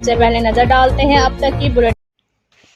से पहले नजर डालते हैं अब तक की bulletin.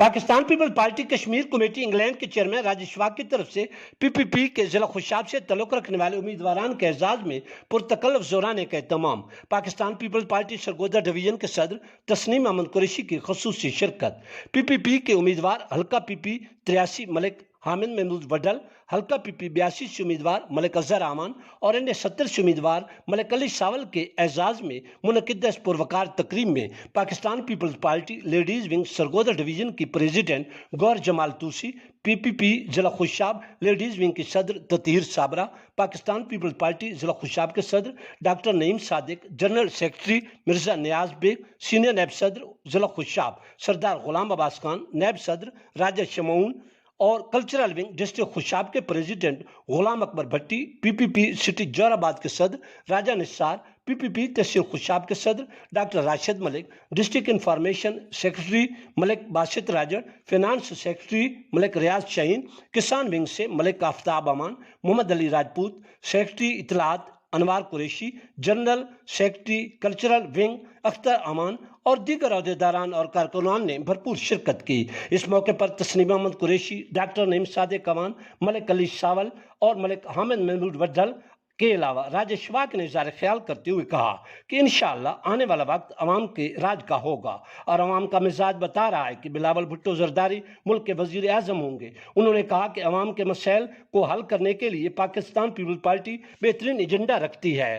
Pakistan peoples party Kashmir committee England के चेयरमैन राजेश वाक की तरफ से पीपीपी के जिला खुशाब से तल्लुक रखने वाले उम्मीदवारान के एजाज में पुरतकल्लफ जोराने का एहतमाम। पाकिस्तान पीपल्स पार्टी सरगोदा डिवीजन के सदर तस्नीम अहमद कुरैशी की खसूसी शिरकत। पीपीपी के उम्मीदवार हल्का पीपी 83 मलिक हामिद महमूद वडल, हल्का पीपी 82 से उम्मीदवार मलिक अजहर आमान और अन्य 70 से उम्मीदवार मलिक अली सावल के एजाज में मुनक़िदा इस पुरवकार तकरीब में Pakistan peoples Party ladies wing Sargodha division की प्रेसिडेंट गौर जमाल तूसी, पीपीपी जिला खुशाब लेडीज़ विंग की सदर ततीर साबरा, पाकिस्तान पीपल्स पार्टी जिला खुशाब के सदर doctor Naeem Sadiq, general secretary Mirza Niaz Baig, senior नैब सदर जिला खुशाब सरदार गुलाम अब्बास खान, नैब सदर राजा शमऊन और कल्चरल विंग डिस्ट्रिक्ट खुशाब के president Ghulam Akbar Bhatti, PPP city Jorabad के सदर राजा निसार, पीपीपी तहसील खुशाब के सदर doctor Rashid Malik, district information secretary Malik Basit Rajar, finance secretary Malik Riaz Shaheen, किसान विंग से मलिक आफ्ताब अमान, मोहम्मद अली राजपूत, सेक्रेटरी इतलात Anwar Qureshi, general secretary cultural wing Akhtar Aman और दीगर अहदेदारान और कारकुनान ने भरपूर शिरकत की। इस मौके पर तस्नीम अहमद कुरैशी, डॉक्टर नईम सादिक अमान, मलिक अली सावल और मलिक हामिद महमूद वडल के अलावा राजेश वाक ने इज़हार ख्याल करते हुए कहा कि इंशाअल्लाह आने वाला वक्त अवाम के राज का होगा और अवाम का मिजाज बता रहा है कि बिलावल भुट्टो जरदारी मुल्क के वजीर आज़म होंगे। उन्होंने कहा कि अवाम के मसाइल को हल करने के लिए पाकिस्तान पीपल्स पार्टी बेहतरीन एजेंडा रखती है।